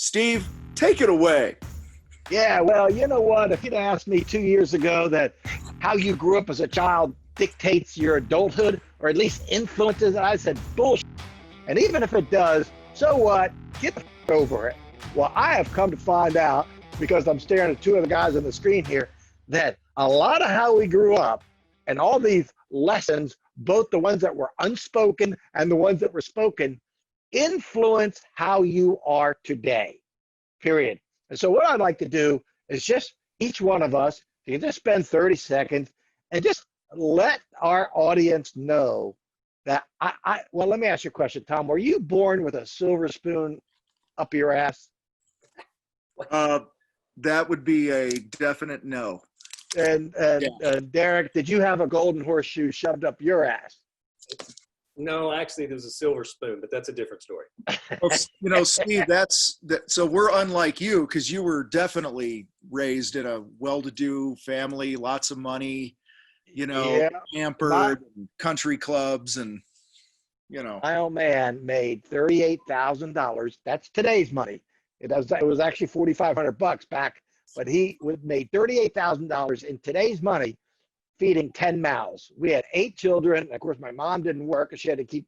Steve, take it away. Yeah, well, you know what? If you'd asked me 2 years ago that how you grew up as a child dictates your adulthood or at least influences it, I said bullshit. And even if it does, so what? Get the over it. Well, I have come to find out, because I'm staring at two of the guys on the screen here, that a lot of how we grew up and all these lessons, both the ones that were unspoken and the ones that were spoken, influence how you are today, period. And so what I'd like to do is just each one of us, you can just spend 30 seconds and just let our audience know that well, let me ask you a question, Tom. Were you born with a silver spoon up your ass? That would be a definite no. And Derek, did you have a golden horseshoe shoved up your ass? No, actually, there's a silver spoon, but that's a different story. Well, Steve, so we're unlike you because you were definitely raised in a well-to-do family, lots of money, Yeah, pampered, country clubs, and my old man made $38,000. That's today's money. It was actually $4,500 back, but he made $38,000 in today's money, feeding 10 mouths. We had 8 children. Of course, my mom didn't work because she had to keep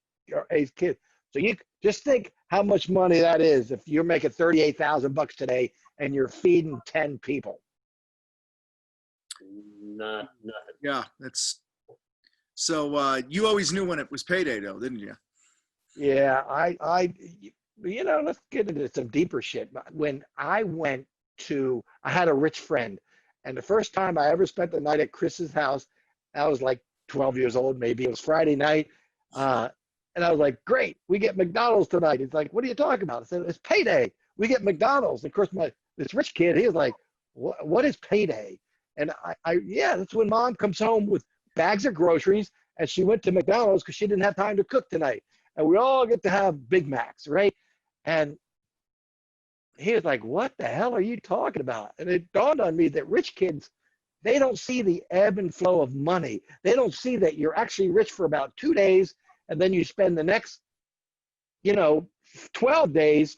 8 kids. So you just think how much money that is if you're making $38,000 today and you're feeding 10 people. Nothing. Yeah, that's so. You always knew when it was payday, though, didn't you? Yeah, let's get into some deeper shit. When I had a rich friend, and the first time I ever spent the night at Chris's house, I was like 12 years old, maybe. It was Friday night. And I was like, great, we get McDonald's tonight. He's like, what are you talking about? I said, it's payday. We get McDonald's. And of course, this rich kid, he was like, what is payday? And yeah, that's when mom comes home with bags of groceries, and she went to McDonald's because she didn't have time to cook tonight. And we all get to have Big Macs, right? And he was like, what the hell are you talking about? And it dawned on me that rich kids, they don't see the ebb and flow of money. They don't see that you're actually rich for about 2 days, and then you spend the next, 12 days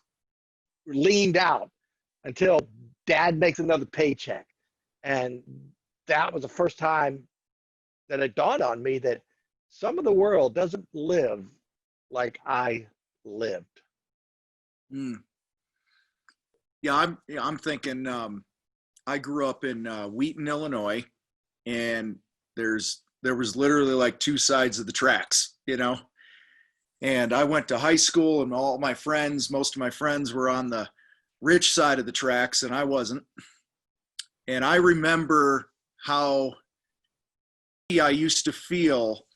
leaned out until dad makes another paycheck. And that was the first time that it dawned on me that some of the world doesn't live like I lived. Mm. Yeah, I'm thinking. I grew up in Wheaton, Illinois, and there was literally like 2 sides of the tracks, And I went to high school, and most of my friends were on the rich side of the tracks, and I wasn't. And I remember how I used to feel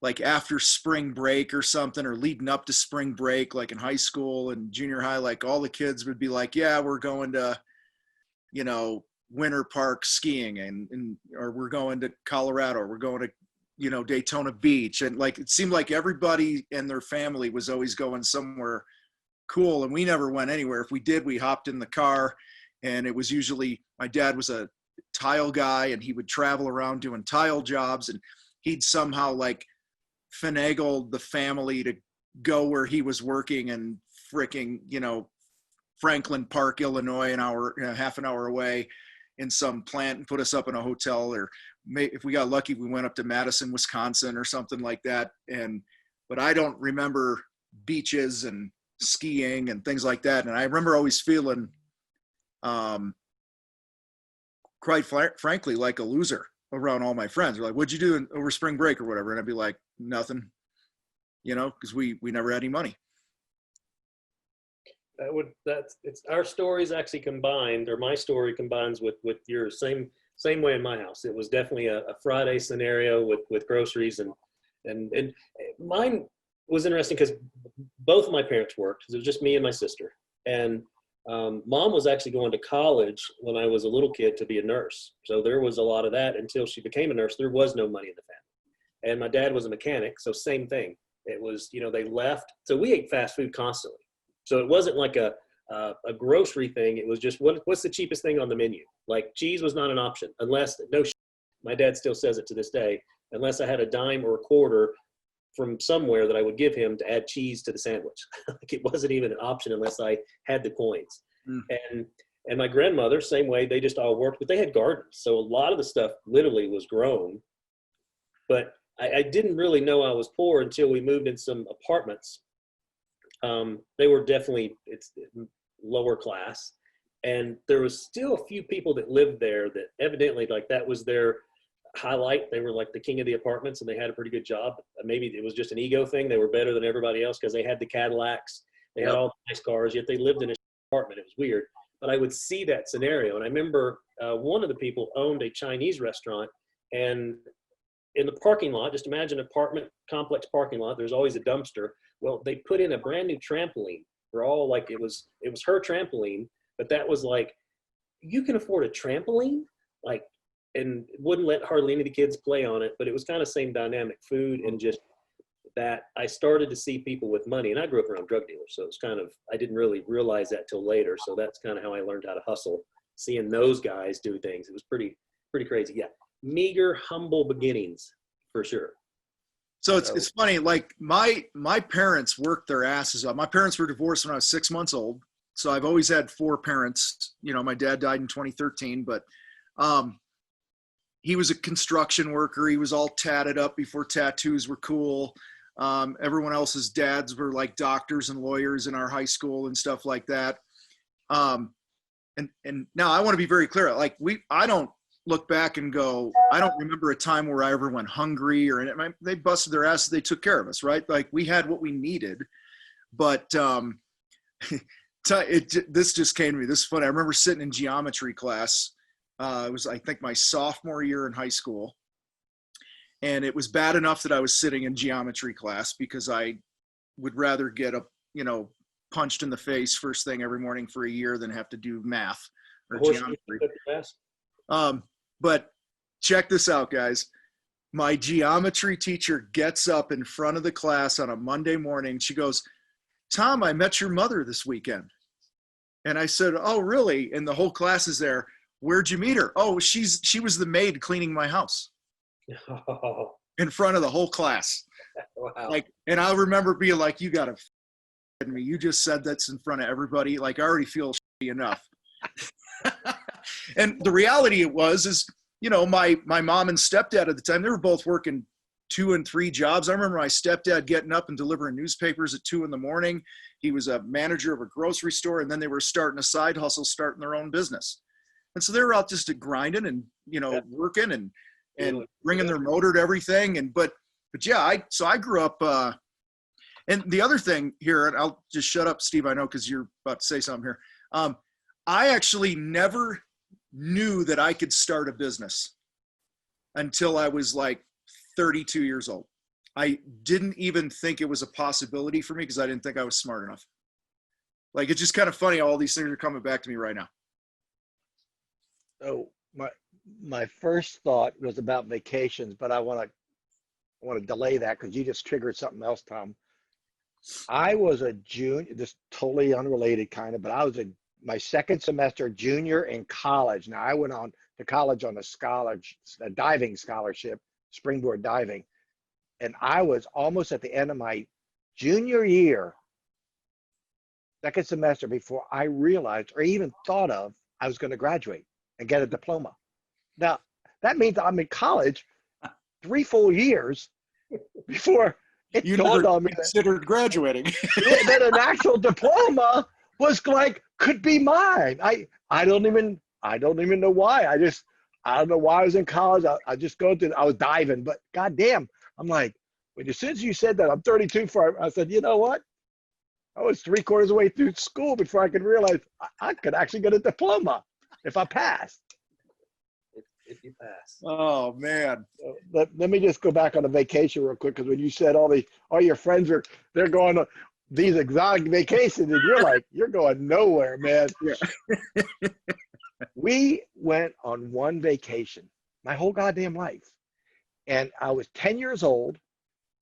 like after spring break or something, or leading up to spring break, like in high school and junior high, like all the kids would be like, yeah, we're going to, Winter Park skiing or we're going to Colorado, or we're going to, Daytona Beach. And like, it seemed like everybody and their family was always going somewhere cool. And we never went anywhere. If we did, we hopped in the car, and it was usually, my dad was a tile guy, and he would travel around doing tile jobs, and he'd somehow like finagle the family to go where he was working and freaking, Franklin Park, Illinois, half an hour away in some plant, and put us up in a hotel, or if we got lucky, we went up to Madison, Wisconsin or something like that. But I don't remember beaches and skiing and things like that. And I remember always feeling, quite frankly, like a loser around all my friends. They're like, what'd you do over spring break or whatever? And I'd be like, nothing, because we never had any money. It's our stories actually combined, or my story combines with yours. Same way in my house. It was definitely a Friday scenario with groceries, and mine was interesting because both of my parents worked. It was just me and my sister, and mom was actually going to college when I was a little kid to be a nurse. So there was a lot of that until she became a nurse. There was no money in the family, and my dad was a mechanic. So same thing. It was, they left. So we ate fast food constantly. So it wasn't like a grocery thing. It was just what's the cheapest thing on the menu? Like cheese was not an option unless my dad still says it to this day, unless I had a dime or a quarter from somewhere that I would give him to add cheese to the sandwich. Like it wasn't even an option unless I had the coins. Mm. And my grandmother, same way, they just all worked, but they had gardens. So a lot of the stuff literally was grown. But I didn't really know I was poor until we moved in some apartments. They were definitely, it's lower class. And there was still a few people that lived there that evidently, like, that was their highlight. They were like the king of the apartments and they had a pretty good job. Maybe it was just an ego thing. They were better than everybody else because they had the Cadillacs. They had all the nice cars, yet they lived in a apartment. It was weird. But I would see that scenario. And I remember one of the people owned a Chinese restaurant, and in the parking lot, just imagine an apartment complex parking lot, there's always a dumpster. Well, they put in a brand new trampoline. We're all like, it was her trampoline, but that was like, you can afford a trampoline? Like, and wouldn't let hardly any of the kids play on it, but it was kind of same dynamic, food, and just that I started to see people with money. And I grew up around drug dealers, so it's kind of, I didn't really realize that till later. So that's kind of how I learned how to hustle, seeing those guys do things. It was pretty crazy. Yeah. Meager, humble beginnings for sure. So it's funny, like my parents worked their asses off. My parents were divorced when I was 6 months old. So I've always had 4 parents. You know, my dad died in 2013, but he was a construction worker. He was all tatted up before tattoos were cool. Everyone else's dads were like doctors and lawyers in our high school and stuff like that. And now I want to be very clear. Like I don't look back and go, I don't remember a time where I ever went hungry or they busted their asses. They took care of us, right? Like we had what we needed, but this just came to me. This is funny. I remember sitting in geometry class. It was, I think, my sophomore year in high school. And it was bad enough that I was sitting in geometry class because I would rather get punched in the face first thing every morning for a year than have to do math or geometry. But check this out, guys. My geometry teacher gets up in front of the class on a Monday morning. She goes, "Tom, I met your mother this weekend." And I said, "Oh, really?" And the whole class is there. "Where'd you meet her?" "Oh, she was the maid cleaning my house." Oh, In front of the whole class. wow. Like, and I remember being like, "You gotta f*** me. You just said that's in front of everybody. Like, I already feel shitty enough." And the reality is, my mom and stepdad at the time, they were both working 2 and 3 jobs. I remember my stepdad getting up and delivering newspapers at 2 a.m. He was a manager of a grocery store, and then they were starting a side hustle, starting their own business. And so they were out just grinding and, working and bringing their motor to everything. But yeah, I grew up, and the other thing here, and I'll just shut up, Steve, I know, because you're about to say something here. I actually never knew that I could start a business until I was like 32 years old. I didn't even think it was a possibility for me because I didn't think I was smart enough. Like, it's just kind of funny how all these things are coming back to me right now. So my first thought was about vacations, but I want to delay that because you just triggered something else, Tom. I was a junior, just totally unrelated kind of, but I was my second semester junior in college. Now I went on to college on a diving scholarship, springboard diving. And I was almost at the end of my junior year, second semester, before I realized or even thought of I was going to graduate and get a diploma. Now that means I'm in college 3 full years before it dawned on me considered graduating. that an actual diploma was like, could be mine. I don't even know why. I don't know why I was in college. I just I was diving, but goddamn, I'm like, as soon as you said that, I'm 32 I said, you know what? I was 3/4 of the way through school before I could realize I could actually get a diploma if I passed. If you pass. Oh man. Let me just go back on a vacation real quick, because when you said all your friends they're going on these exotic vacations, and you're like, you're going nowhere, man. Yeah. We went on one vacation my whole goddamn life, and I was 10 years old,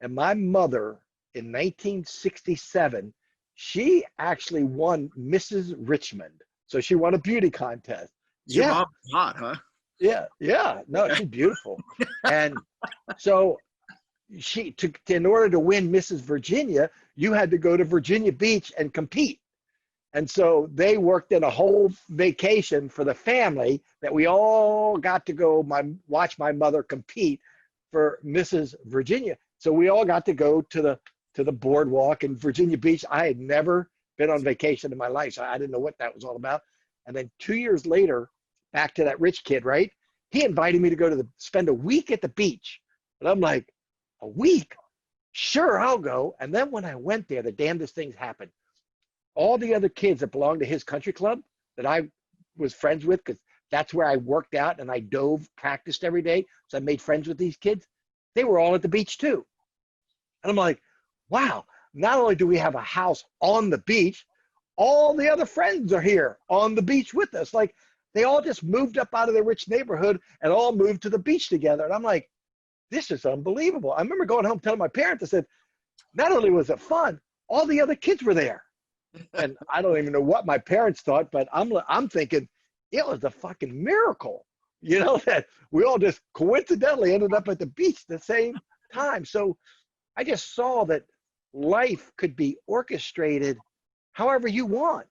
and my mother in 1967, she actually won Mrs. Richmond, so she won a beauty contest. Your mom's hot, huh? Yeah. No, she's beautiful. And so in order to win Mrs. Virginia, you had to go to Virginia Beach and compete. And so they worked in a whole vacation for the family that we all got to go watch my mother compete for Mrs. Virginia. So we all got to go to the boardwalk in Virginia Beach. I had never been on vacation in my life, so I didn't know what that was all about. And then 2 years later, back to that rich kid, right? He invited me to go spend a week at the beach. And I'm like, a week? Sure, I'll go. And then when I went there, the damnedest things happened. All the other kids that belonged to his country club that I was friends with, because that's where I worked out and I practiced every day. So I made friends with these kids. They were all at the beach too. And I'm like, wow, not only do we have a house on the beach, all the other friends are here on the beach with us. Like they all just moved up out of their rich neighborhood and all moved to the beach together. And I'm like, this is unbelievable. I remember going home telling my parents, I said, not only was it fun, all the other kids were there. And I don't even know what my parents thought, but I'm thinking it was a fucking miracle, that we all just coincidentally ended up at the beach at the same time. So I just saw that life could be orchestrated however you want.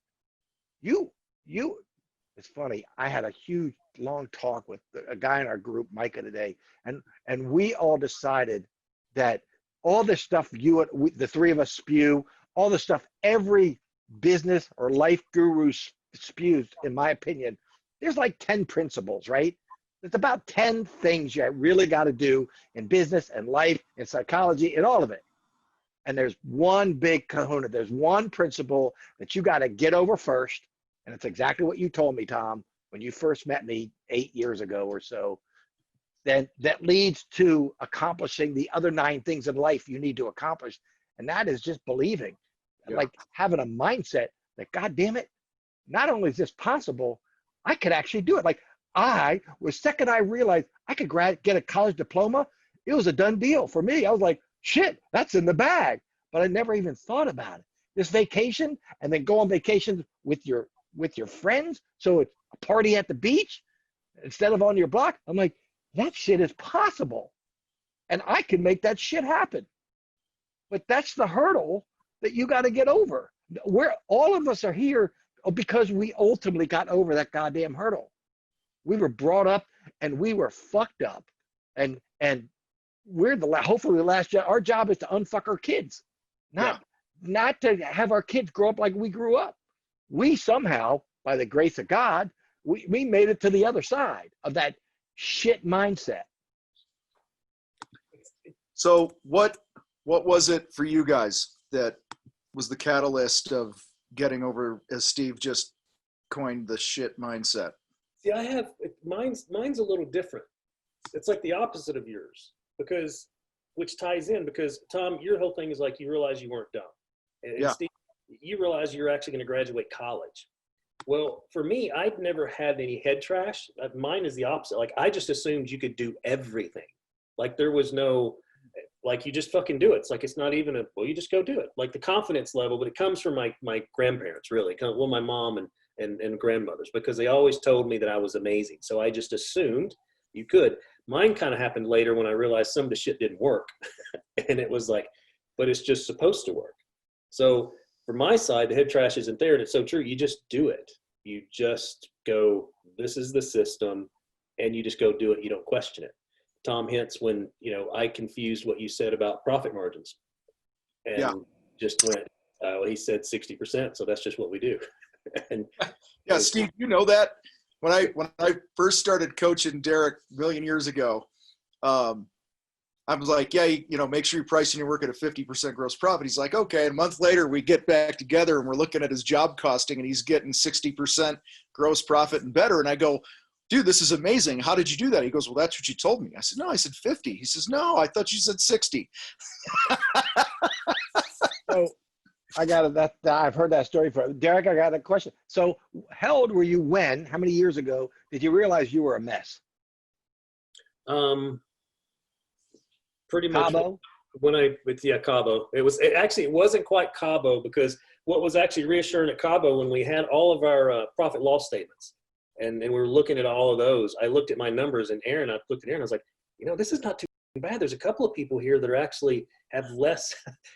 It's funny. I had a huge long talk with a guy in our group, Micah, today, and we all decided that all this stuff the three of us spew, all the stuff every business or life guru spews, in my opinion, there's like 10 principles, right? It's about 10 things you really got to do in business and life and psychology and all of it. And there's one big kahuna. There's one principle that you got to get over first. And it's exactly what you told me, Tom, when you first met me 8 years ago or so. Then that leads to accomplishing the other 9 things in life you need to accomplish. And that is just believing, like having a mindset that, God damn it, not only is this possible, I could actually do it. Like second I realized I could get a college diploma, it was a done deal for me. I was like, shit, that's in the bag. But I never even thought about it. This vacation, and then go on vacation with your friends. So it's a party at the beach instead of on your block. I'm like, that shit is possible. And I can make that shit happen. But that's the hurdle that you got to get over. All of us are here because we ultimately got over that goddamn hurdle. We were brought up and we were fucked up. And we're hopefully the last job. Our job is to unfuck our kids, not to have our kids grow up like we grew up. We somehow, by the grace of God, we made it to the other side of that shit mindset. So what was it for you guys that was the catalyst of getting over, as Steve just coined, the shit mindset? See, mine's a little different. It's like the opposite of yours, which ties in because Tom, your whole thing is like you realize you weren't dumb. And Steve, you realize you're actually going to graduate college. Well, for me, I'd never had any head trash. Mine is the opposite. Like I just assumed you could do everything. Like there was no, like you just fucking do it. It's like it's not even you just go do it. Like the confidence level, but it comes from my grandparents, really. Well, my mom and grandmothers, because they always told me that I was amazing. So I just assumed you could. Mine kind of happened later when I realized some of the shit didn't work. And it was like, but it's just supposed to work. So for my side, the head trash isn't there. And it's so true. You just do it. You just go, this is the system. And you just go do it. You don't question it. Tom hints when, I confused what you said about profit margins and just went, he said 60%. So that's just what we do. And Steve, you know that when I first started coaching Derek a million years ago, I was like, make sure you're pricing your work at a 50% gross profit. He's like, okay. And a month later, we get back together and we're looking at his job costing and he's getting 60% gross profit and better. And I go, dude, this is amazing. How did you do that? He goes, well, that's what you told me. I said, no, I said 50. He says, no, I thought you said 60. So I've heard that story from Derek. I got a question. So how old were you how many years ago did you realize you were a mess? Pretty much Cabo? Cabo. It wasn't quite Cabo, because what was actually reassuring at Cabo when we had all of our profit loss statements and we were looking at all of those, I looked at my numbers and I looked at Aaron, I was like, this is not too bad. There's a couple of people here that are actually have less,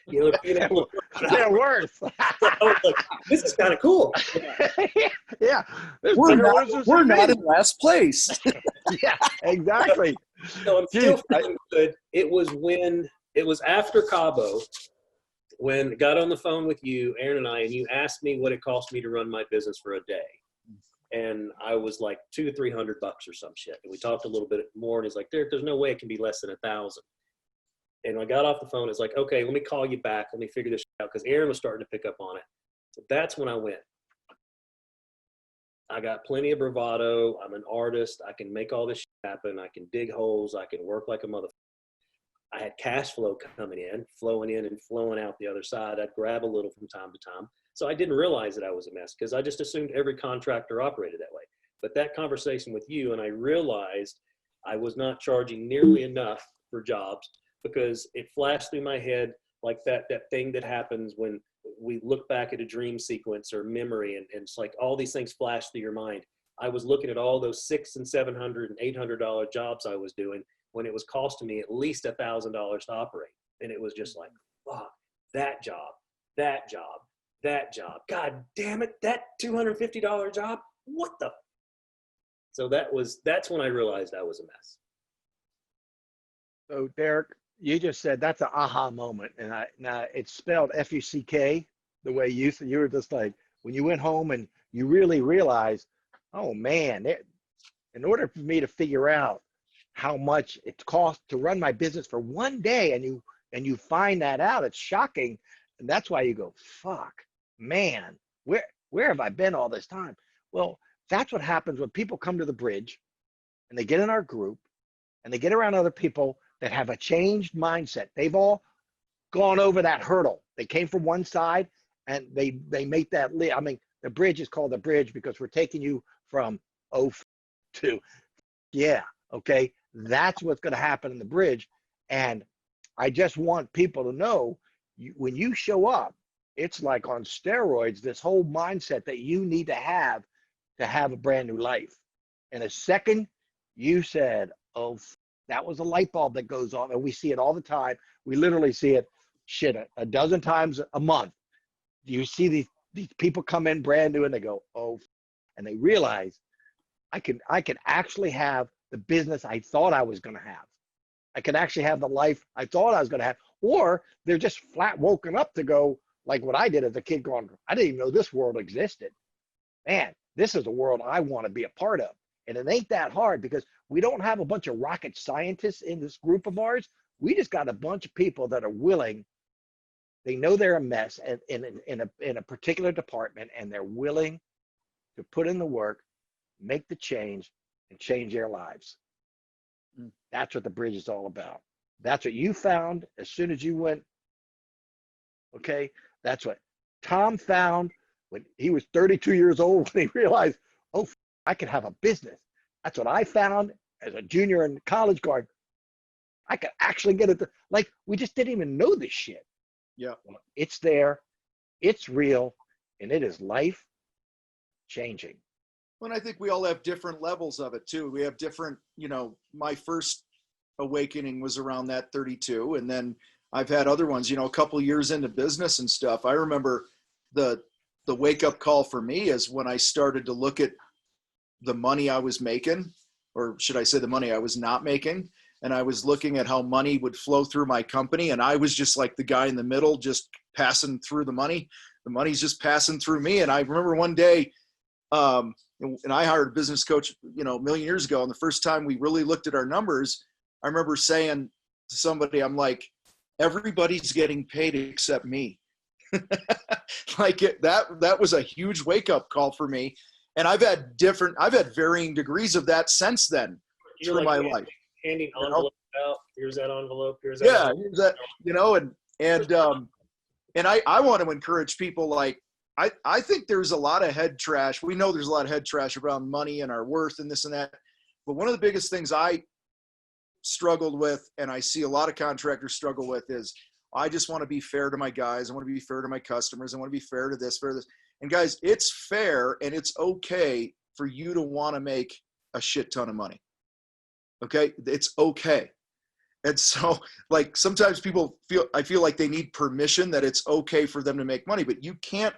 you know, being able to, They're worse. I was like, this is kind of cool. Yeah. There's We're bigger ones not, than we're not me. in last place. Yeah, exactly. So I'm Gee, still feeling good. It was after Cabo when I got on the phone with you, Aaron and I, and you asked me what it cost me to run my business for a day. And I was like $200-300 or some shit. And we talked a little bit more, and he's like, there's no way it can be less than 1,000. And when I got off the phone, it's like, okay, let me call you back. Let me figure this out. Because Aaron was starting to pick up on it. So that's when I went. I got plenty of bravado. I'm an artist. I can make all this shit happen. I can dig holes. I can work like a motherfucker. I had cash flow coming in, flowing in and flowing out the other side. I'd grab a little from time to time. So I didn't realize that I was a mess because I just assumed every contractor operated that way. But that conversation with you, and I realized I was not charging nearly enough for jobs because it flashed through my head like that thing that happens when we look back at a dream sequence or memory, and it's like all these things flash through your mind. I was looking at all those $600 and $700 and $800 jobs I was doing when it was costing me at least $1,000 to operate. And it was just like, fuck, that job, that job, that job. God damn it, that $250 job? What the? So that's when I realized I was a mess. so Derek, you just said that's an aha moment, and now it's spelled F-U-C-K the way you were just like when you went home and you really realized, oh man, in order for me to figure out how much it costs to run my business for one day, and you find that out, it's shocking, and that's why you go, fuck, man, where have I been all this time? Well, that's what happens when people come to the bridge, and they get in our group, and they get around other people that have a changed mindset. They've all gone over that hurdle. They came from one side, and they make that I mean, the bridge is called the bridge because we're taking you from to yeah, okay. That's what's going to happen in the bridge. And I just want people to know when you show up, it's like on steroids, this whole mindset that you need to have a brand new life. And a second you said, oh, that was a light bulb that goes on, and we see it all the time. We literally see it a dozen times a month. You see these people come in brand new and they go, oh, and they realize I can actually have the business I thought I was going to have. I can actually have the life I thought I was going to have. Or they're just flat woken up to go, like what I did as a kid, going, I didn't even know this world existed. Man, this is a world I want to be a part of. And it ain't that hard because we don't have a bunch of rocket scientists in this group of ours. We just got a bunch of people that are willing. They know they're a mess in a particular department, and they're willing to put in the work, make the change, and change their lives. That's what the bridge is all about. That's what you found as soon as you went. Okay, that's what Tom found when he was 32 years old, when he realized, oh, I could have a business. That's what I found as a junior in college, going, I could actually get it. Like, we just didn't even know this shit. Yeah. It's there, it's real, and it is life changing. Well, and I think we all have different levels of it too. We have different, my first awakening was around that 32. And then I've had other ones, a couple years into business and stuff. I remember the wake up call for me is when I started to look at the money I was making, or should I say the money I was not making. And I was looking at how money would flow through my company. And I was just like the guy in the middle, just passing through the money. The money's just passing through me. And I remember one day, and I hired a business coach, a million years ago. And the first time we really looked at our numbers, I remember saying to somebody, I'm like, everybody's getting paid except me. That was a huge wake up call for me. And I've had varying degrees of that since then through my life. Handing envelopes out. Here's that envelope. Here's that. Yeah, here's that. And I want to encourage people. Like, I think there's a lot of head trash. We know there's a lot of head trash around money and our worth and this and that. But one of the biggest things I struggled with, and I see a lot of contractors struggle with, is I just want to be fair to my guys. I want to be fair to my customers. I want to be fair to this, fair to this. And guys, it's fair and it's okay for you to want to make a shit ton of money. Okay? It's okay. And so like sometimes I feel like they need permission that it's okay for them to make money, but you can't,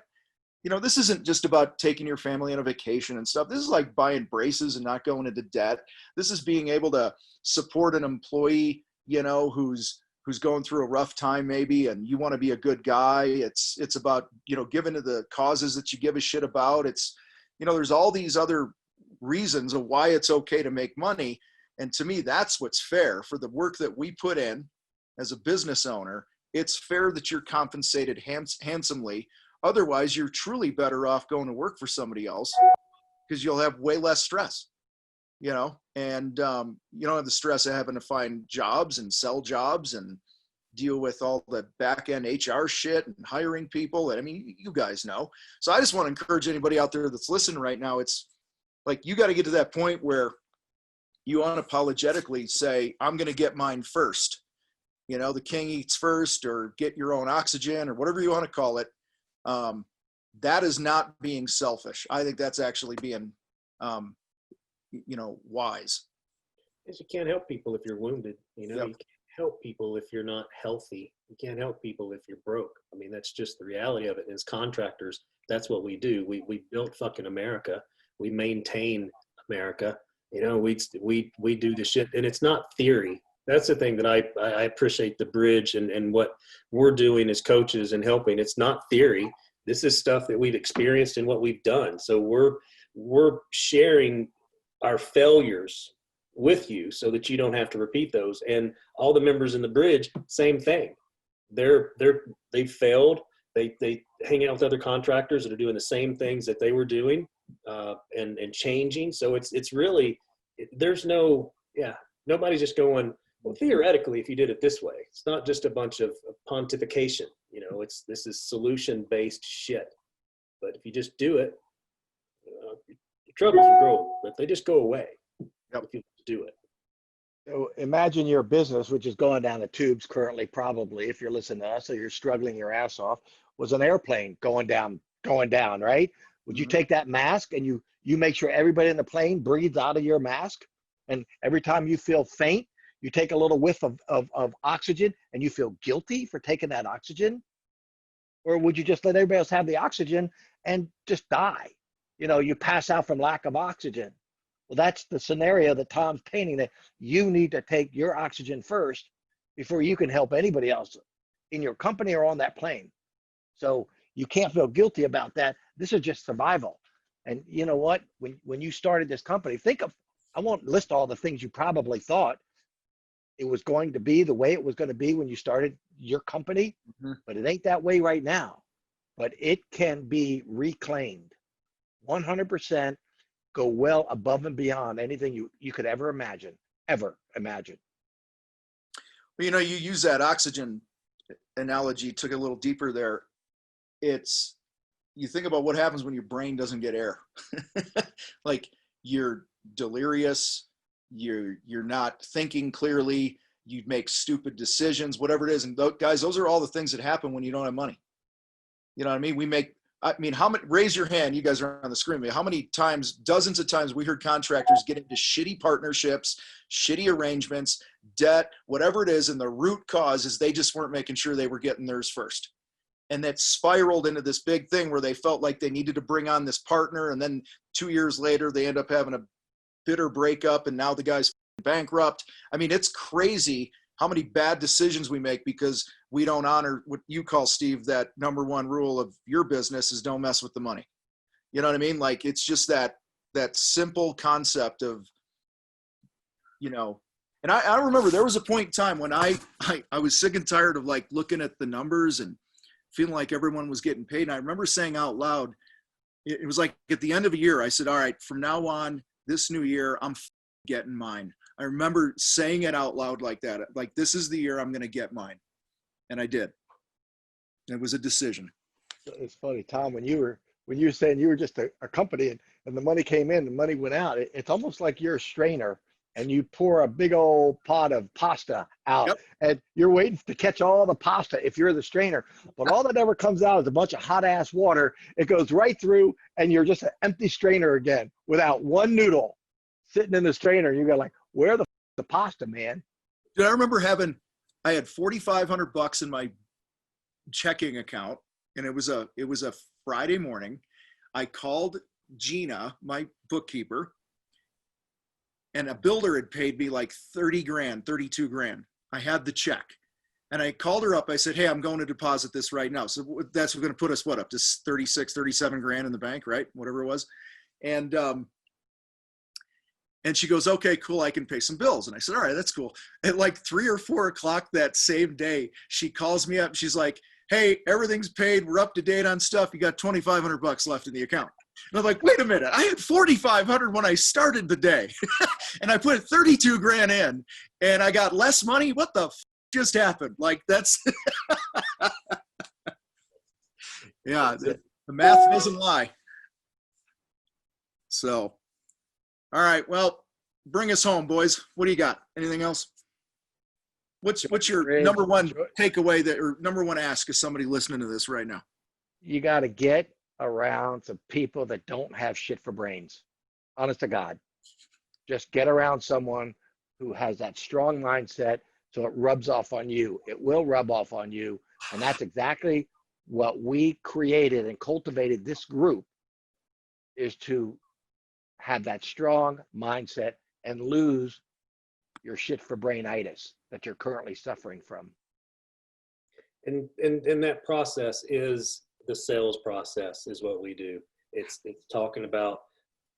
this isn't just about taking your family on a vacation and stuff. This is like buying braces and not going into debt. This is being able to support an employee, who's going through a rough time maybe, and you want to be a good guy. It's about, giving to the causes that you give a shit about. It's, there's all these other reasons of why it's okay to make money. And to me, that's what's fair for the work that we put in as a business owner. It's fair that you're compensated handsomely. Otherwise, you're truly better off going to work for somebody else because you'll have way less stress, and you don't have the stress of having to find jobs and sell jobs and deal with all the back end HR shit and hiring people. And I mean, you guys know. So I just want to encourage anybody out there that's listening right now. It's like, you got to get to that point where you unapologetically say, I'm going to get mine first. The king eats first, or get your own oxygen, or whatever you want to call it. That is not being selfish. I think that's actually being, wise. Because you can't help people if you're wounded. Yep. You can't help people if you're not healthy. You can't help people if you're broke. I mean, that's just the reality of it. As contractors, that's what we do. We built fucking America. We maintain America. We do the shit, and it's not theory. That's the thing that I appreciate the bridge and what we're doing as coaches and helping. It's not theory. This is stuff that we've experienced and what we've done. So we're sharing our failures with you so that you don't have to repeat those. And all the members in the bridge, same thing. They've failed. They hang out with other contractors that are doing the same things that they were doing, and changing. So it's really, there's nobody's just going, well, theoretically, if you did it this way, it's not just a bunch of pontification. This is solution-based shit. But if you just do it, the troubles will grow, but they just go away. Yep. If you do it. So imagine your business, which is going down the tubes currently, probably, if you're listening to us, so you're struggling your ass off, was an airplane going down, right? Would you take that mask and you make sure everybody in the plane breathes out of your mask? And every time you feel faint, you take a little whiff of oxygen and you feel guilty for taking that oxygen? Or would you just let everybody else have the oxygen and just die? You pass out from lack of oxygen. Well, that's the scenario that Tom's painting, that you need to take your oxygen first before you can help anybody else in your company or on that plane. So you can't feel guilty about that. This is just survival. And you know what? When you started this company, I won't list all the things you probably thought it was going to be the way it was going to be when you started your company, but it ain't that way right now. But it can be reclaimed 100%. Go well above and beyond anything you could ever imagine. Well, you use that oxygen analogy, took it a little deeper there. You think about what happens when your brain doesn't get air. Like, you're delirious, you're not thinking clearly, you make stupid decisions, whatever it is. And guys, those are all the things that happen when you don't have money. You know what I mean? How many, raise your hand, you guys are on the screen, how many times, dozens of times, we heard contractors get into shitty partnerships, shitty arrangements, debt, whatever it is, and the root cause is they just weren't making sure they were getting theirs first. And that spiraled into this big thing where they felt like they needed to bring on this partner, and then 2 years later they end up having a bitter breakup, and now the guy's bankrupt. I mean, it's crazy how many bad decisions we make because we don't honor what you call, Steve, that number one rule of your business is don't mess with the money. You know what I mean? Like, it's just that simple concept of, and I remember there was a point in time when I was sick and tired of like looking at the numbers and feeling like everyone was getting paid. And I remember saying out loud, it was like at the end of a year, I said, all right, from now on, this new year, I'm getting mine. I remember saying it out loud like that. Like, this is the year I'm going to get mine. And I did. It was a decision. It's funny, Tom, when you were saying you were just a company and the money came in, the money went out, it's almost like you're a strainer and you pour a big old pot of pasta out. Yep. And you're waiting to catch all the pasta if you're the strainer. But all that ever comes out is a bunch of hot ass water. It goes right through and you're just an empty strainer again without one noodle sitting in the strainer. You go like, where the pasta, man? Dude, I remember I had $4,500 in my checking account, and it was a Friday morning. I called Gina, my bookkeeper, and a builder had paid me like 30 grand, 32 grand. I had the check, and I called her up. I said, hey, I'm going to deposit this right now. So that's going to put us up to 36, 37 grand in the bank, right? Whatever it was. And she goes, okay, cool. I can pay some bills. And I said, all right, that's cool. At like 3 or 4 o'clock that same day, she calls me up. She's like, hey, everything's paid. We're up to date on stuff. You got $2,500 left in the account. And I'm like, wait a minute. I had 4,500 when I started the day and I put 32 grand in and I got less money. What the just happened? Like that's, yeah, the math doesn't lie. So, all right. Well, bring us home, boys. What do you got? Anything else? What's your number one takeaway or number one ask of somebody listening to this right now? You got to get around some people that don't have shit for brains. Honest to God. Just get around someone who has that strong mindset so it rubs off on you. It will rub off on you. And that's exactly what we created and cultivated this group, is to have that strong mindset and lose your shit for brainitis that you're currently suffering from. And that process is the sales process is what we do. It's talking about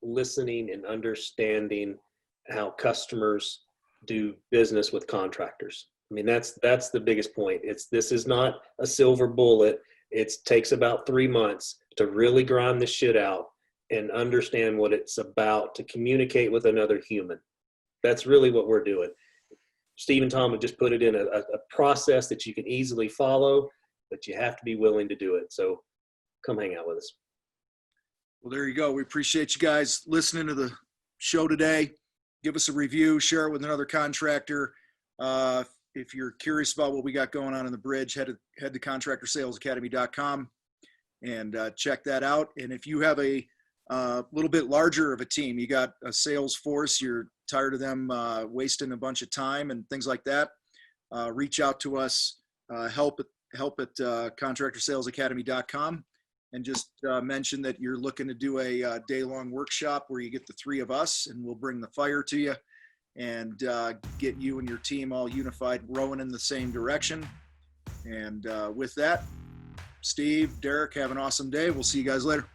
listening and understanding how customers do business with contractors. I mean, that's the biggest point. This is not a silver bullet. It takes about 3 months to really grind this shit out and understand what it's about to communicate with another human. That's really what we're doing. Steve and Tom have just put it in a process that you can easily follow, but you have to be willing to do it. So come hang out with us. Well, there you go. We appreciate you guys listening to the show today. Give us a review, share it with another contractor. If you're curious about what we got going on in the bridge, head to contractorsalesacademy.com and check that out. And if you have a little bit larger of a team, you got a sales force, you're tired of them wasting a bunch of time and things like that, reach out to us, help at contractorsalesacademy.com, and just mention that you're looking to do a day-long workshop where you get the 3 of us and we'll bring the fire to you and get you and your team all unified, rowing in the same direction. And with that, Steve, Derek, have an awesome day. We'll see you guys later.